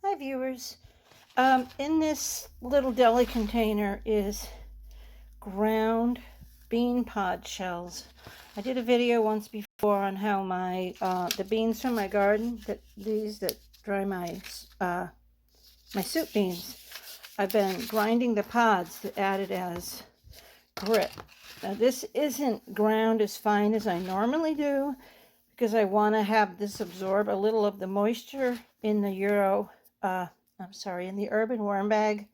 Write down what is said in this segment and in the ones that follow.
Hi viewers. In this little deli container is ground bean pod shells. I did a video once before on how my the beans from my garden, that dry my my soup beans. I've been grinding the pods to add it as grit. Now this isn't ground as fine as I normally do because I want to have this absorb a little of the moisture in the in the urban worm bag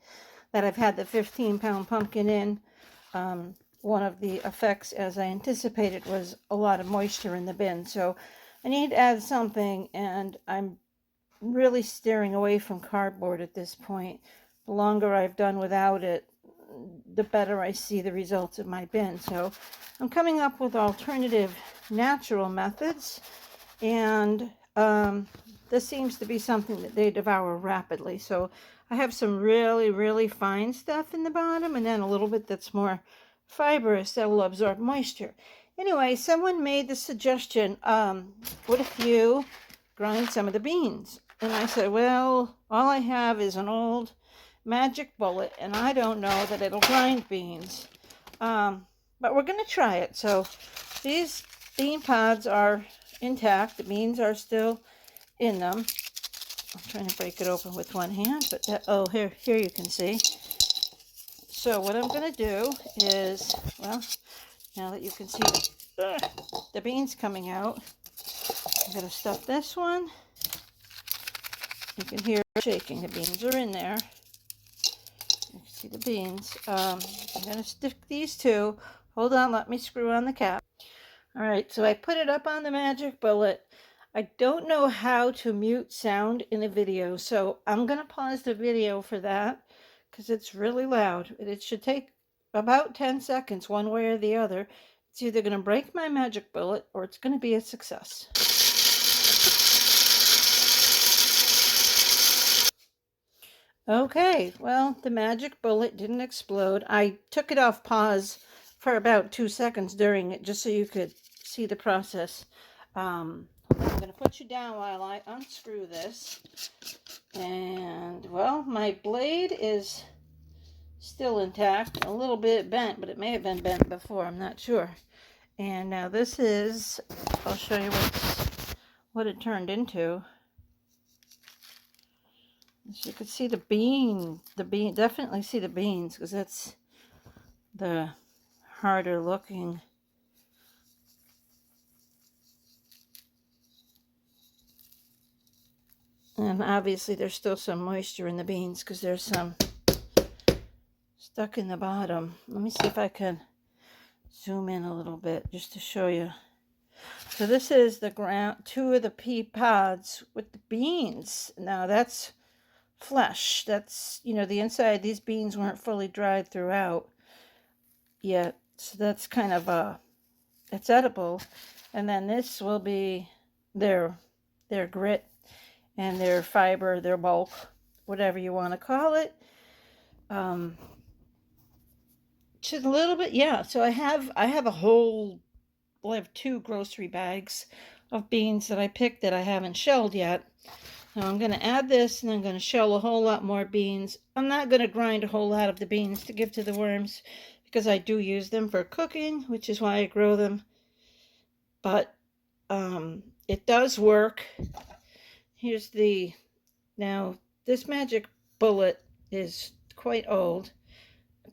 that I've had the 15-pound pumpkin in. One of the effects, as I anticipated, was a lot of moisture in the bin. So I need to add something, and I'm really steering away from cardboard at this point. The longer I've done without it, the better I see the results of my bin. So I'm coming up with alternative natural methods, and this seems to be something that they devour rapidly. So I have some really fine stuff in the bottom, and then a little bit that's more fibrous that will absorb moisture. Anyway, someone made the suggestion, what if you grind some of the beans? And I said, well, all I have is an old magic bullet, and I don't know that it'll grind beans. But we're going to try it. So these bean pods are intact. The beans are still in them. I'm trying to break it open with one hand, but here you can see. So what I'm going to do is, well, now that you can see the beans coming out, I'm going to stuff this one. You can hear it shaking. The beans are in there. You can see the beans. I'm going to stick these two. Hold on, let me screw on the cap. All right, so I put it up on the magic bullet. I don't know how to mute sound in a video, so I'm going to pause the video for that because it's really loud. It should take about 10 seconds one way or the other. It's either going to break my magic bullet or it's going to be a success. Okay, well, the magic bullet didn't explode. I took it off pause for about 2 seconds during it just so you could see the process. I'm going to put you down while I unscrew this. And, well, my blade is still intact, a little bit bent, but it may have been bent before, I'm not sure. And now this is, I'll show you what it turned into. As you can see the bean, definitely see the beans, because that's the harder looking. And obviously there's still some moisture in the beans because there's some stuck in the bottom. Let me see if I can zoom in a little bit just to show you. So this is the ground, 2 of the pea pods with the beans. Now that's flesh. That's, the inside, these beans weren't fully dried throughout yet. So that's kind of it's edible. And then this will be their grit and their fiber, their bulk, whatever you want to call it. Just a little bit, yeah. So I have I have 2 grocery bags of beans that I picked that I haven't shelled yet. Now I'm going to add this, and I'm going to shell a whole lot more beans. I'm not going to grind a whole lot of the beans to give to the worms because I do use them for cooking, which is why I grow them. But it does work. Now this magic bullet is quite old.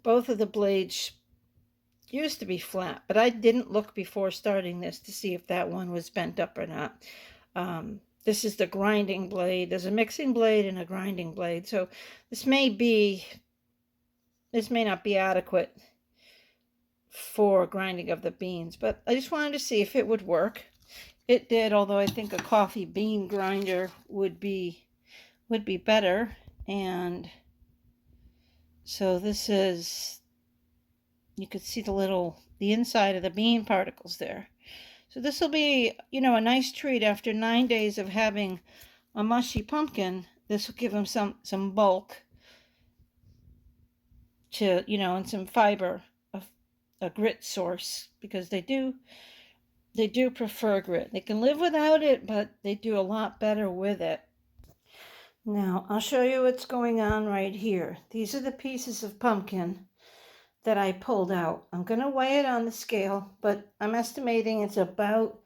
Both of the blades used to be flat, but I didn't look before starting this to see if that one was bent up or not. This is the grinding blade. There's a mixing blade and a grinding blade. So this may not be adequate for grinding of the beans, but I just wanted to see if it would work. It did, although I think a coffee bean grinder would be better. And so this is, you could see the inside of the bean particles there. So this will be, a nice treat after 9 days of having a mushy pumpkin. This will give them some bulk to, and some fiber, a grit source, because they do prefer grit. They can live without it, but they do a lot better with it. Now, I'll show you what's going on right here. These are the pieces of pumpkin that I pulled out. I'm going to weigh it on the scale, but I'm estimating it's about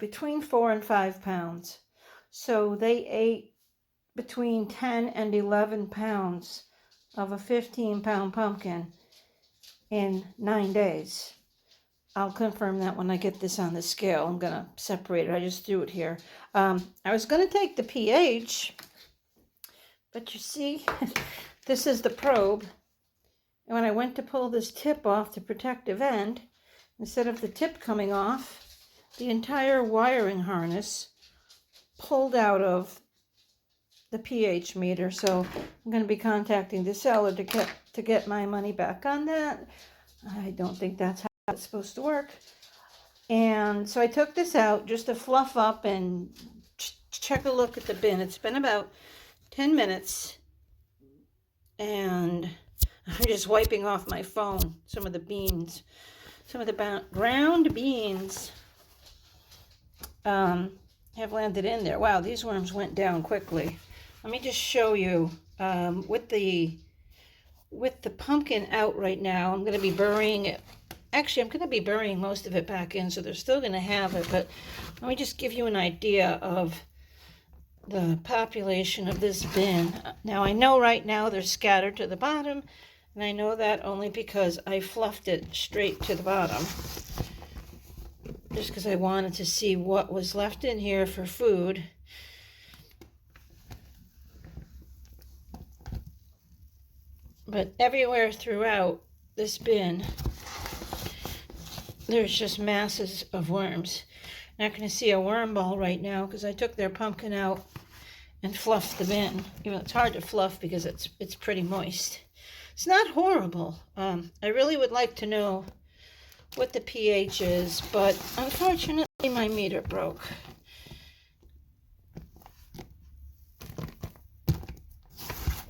between 4 and 5 pounds. So they ate between 10 and 11 pounds of a 15-pound pumpkin in 9 days. I'll confirm that when I get this on the scale. I'm going to separate it. I just threw it here. I was going to take the pH, but you see, this is the probe. And when I went to pull this tip off the protective end, instead of the tip coming off, the entire wiring harness pulled out of the pH meter. So I'm going to be contacting the seller to get my money back on that. I don't think that's how it's supposed to work. And so I took this out just to fluff up and check a look at the bin. It's been about 10 minutes, and I'm just wiping off my phone some of the beans. Some of the ground beans have landed in there. Wow, these worms went down quickly. Let me just show you with the pumpkin out right now. I'm going to be burying it. Actually, I'm going to be burying most of it back in, so they're still going to have it. But let me just give you an idea of the population of this bin. Now, I know right now they're scattered to the bottom, and I know that only because I fluffed it straight to the bottom, just because I wanted to see what was left in here for food. But everywhere throughout this bin, there's just masses of worms. You're not going to see a worm ball right now because I took their pumpkin out and fluffed the bin. Even though it's hard to fluff because it's pretty moist. It's not horrible. I really would like to know what the pH is, but unfortunately my meter broke.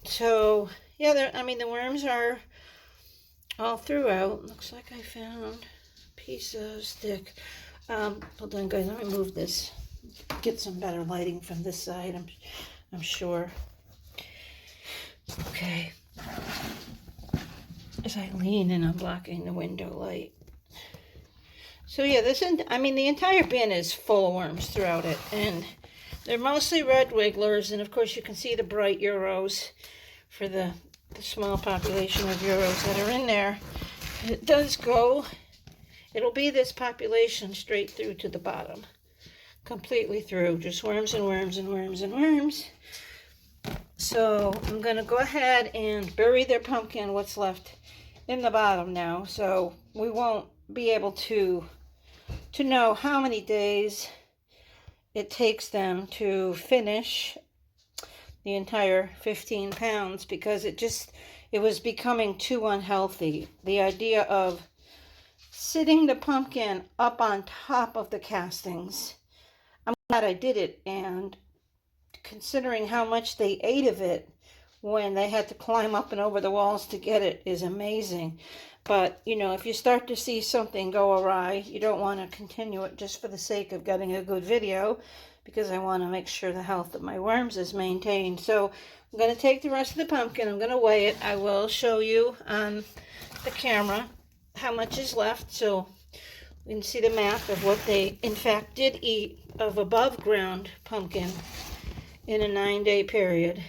So yeah, the worms are all throughout. Looks like I found a piece of stick. Hold on, guys. Let me move this. Get some better lighting from this side. I'm sure. Okay. As I lean and I'm blocking the window light. So yeah, the entire bin is full of worms throughout it, and they're mostly red wigglers, and of course you can see the bright Euros for the small population of Euros that are in there. It does go, it'll be this population straight through to the bottom, completely through, just worms and worms and worms and worms. So I'm going to go ahead and bury their pumpkin, what's left in the bottom now, so we won't be able to know how many days it takes them to finish the entire 15 pounds, because it was becoming too unhealthy. The idea of sitting the pumpkin up on top of the castings, I'm glad I did it, and considering how much they ate of it when they had to climb up and over the walls to get it is amazing. But, if you start to see something go awry, you don't want to continue it just for the sake of getting a good video, because I want to make sure the health of my worms is maintained. So I'm going to take the rest of the pumpkin. I'm going to weigh it. I will show you on the camera how much is left, so you can see the math of what they, in fact, did eat of above ground pumpkin in a 9-day period.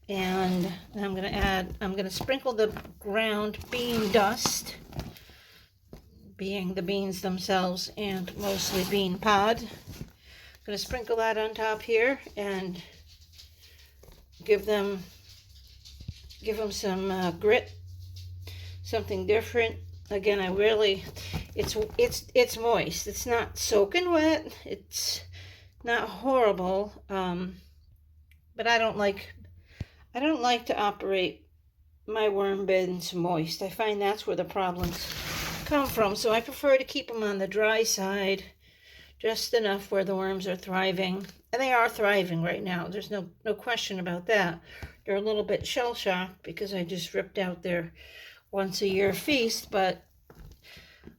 And I'm going to sprinkle the ground bean dust, being the beans themselves and mostly bean pod. I'm going to sprinkle that on top here and give them some grit, something different. Again, it's moist. It's not soaking wet. It's not horrible, but I don't like to operate my worm bins moist. I find that's where the problems come from. So I prefer to keep them on the dry side, just enough where the worms are thriving. And they are thriving right now. There's no question about that. They're a little bit shell-shocked because I just ripped out their once-a-year feast. But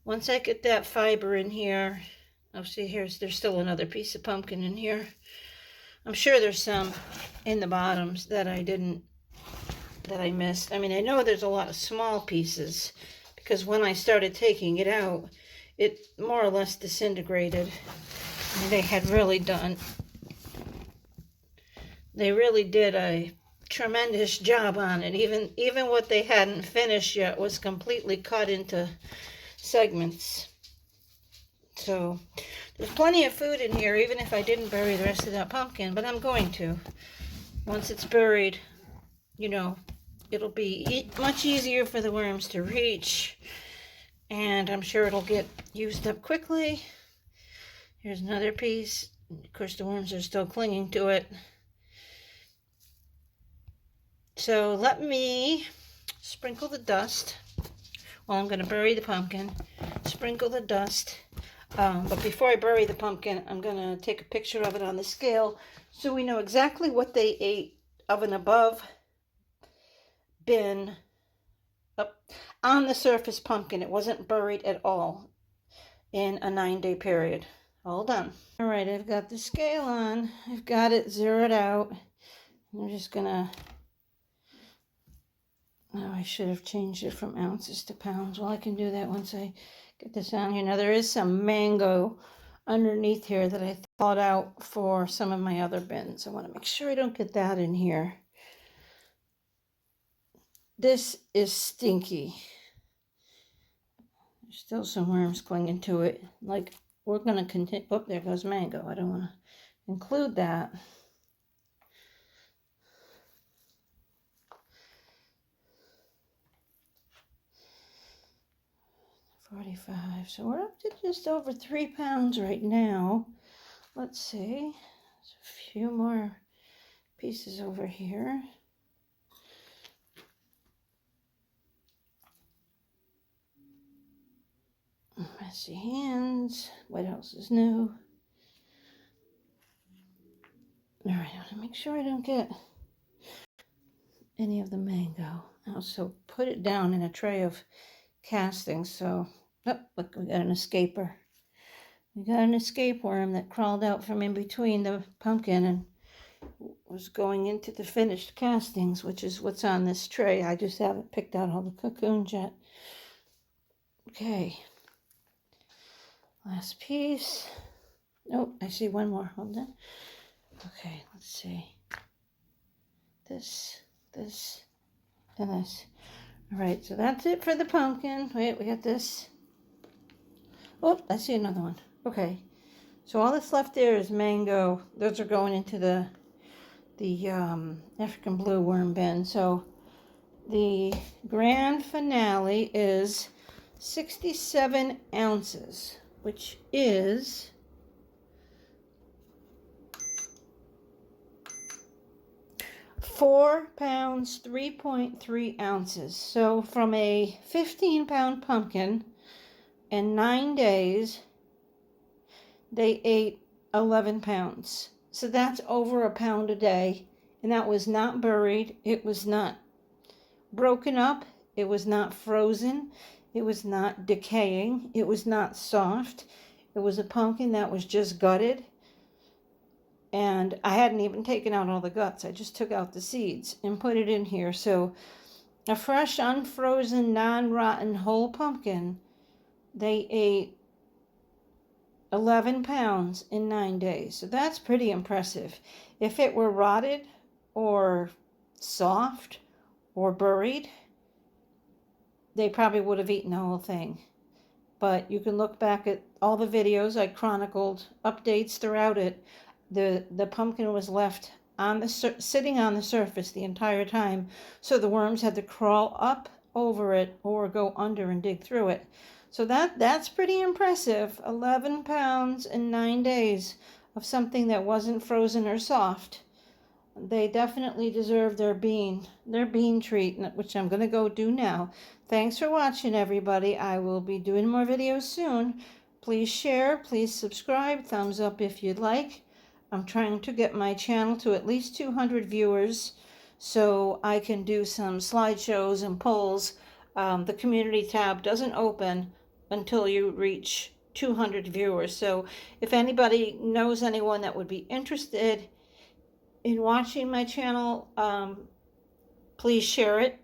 once I get that fiber in here, I'll see there's still another piece of pumpkin in here. I'm sure there's some in the bottoms that I missed. I mean, I know there's a lot of small pieces because when I started taking it out, it more or less disintegrated. I mean, they really did a tremendous job on it. Even what they hadn't finished yet was completely cut into segments. So there's plenty of food in here, even if I didn't bury the rest of that pumpkin, but I'm going to. Once it's buried, you know, it'll be much easier for the worms to reach, and I'm sure it'll get used up quickly. Here's another piece. Of course, the worms are still clinging to it. So let me sprinkle the dust. Well, I'm going to bury the pumpkin, sprinkle the dust. But before I bury the pumpkin, I'm going to take a picture of it on the scale so we know exactly what they ate of an above bin up on the surface pumpkin. It wasn't buried at all in a 9-day period. All done. All right, I've got the scale on. I've got it zeroed out. I'm just going to... Oh, I should have changed it from ounces to pounds. Well, I can do that once I get this on here. Now, there is some mango underneath here that I thawed out for some of my other bins. I want to make sure I don't get that in here. This is stinky. There's still some worms clinging to it. Like, we're going to continue. Oh, there goes mango. I don't want to include that. 45. So we're up to just over 3 pounds right now. Let's see. There's a few more pieces over here. Messy hands. What else is new? All right, I want to make sure I don't get any of the mango. I also put it down in a tray of castings. So, oh, look, we got an escaper. We got an escape worm that crawled out from in between the pumpkin and was going into the finished castings, which is what's on this tray. I just haven't picked out all the cocoons yet. Okay. Last piece. Oh, I see one more. Hold on. Okay, let's see. This, and this. All right, so that's it for the pumpkin. Wait, we got this. Oh, I see another one. Okay, so all that's left there is mango. Those are going into the African blue worm bin. So the grand finale is 67 ounces, which is 4 pounds, 3.3 ounces. So from a 15-pound pumpkin in 9 days, they ate 11 pounds. So that's over a pound a day. And that was not buried. It was not broken up. It was not frozen. It was not decaying. It was not soft. It was a pumpkin that was just gutted. And I hadn't even taken out all the guts. I just took out the seeds and put it in here. So a fresh, unfrozen, non-rotten whole pumpkin, they ate 11 pounds in 9 days. So that's pretty impressive. If it were rotted or soft or buried, they probably would have eaten the whole thing. But you can look back at all the videos. I chronicled updates throughout it. The pumpkin was left on the sitting on the surface the entire time, so the worms had to crawl up over it or go under and dig through it. So that's pretty impressive. 11 pounds in 9 days of something that wasn't frozen or soft. They definitely deserve their bean treat, which I'm going to go do now. Thanks for watching, everybody. I will be doing more videos soon. Please share, please subscribe, thumbs up if you'd like. I'm trying to get my channel to at least 200 viewers so I can do some slideshows and polls. The community tab doesn't open until you reach 200 viewers. So if anybody knows anyone that would be interested in watching my channel, please share it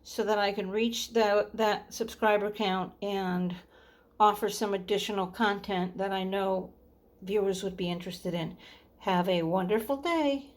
so that I can reach that subscriber count and offer some additional content that I know viewers would be interested in. Have a wonderful day.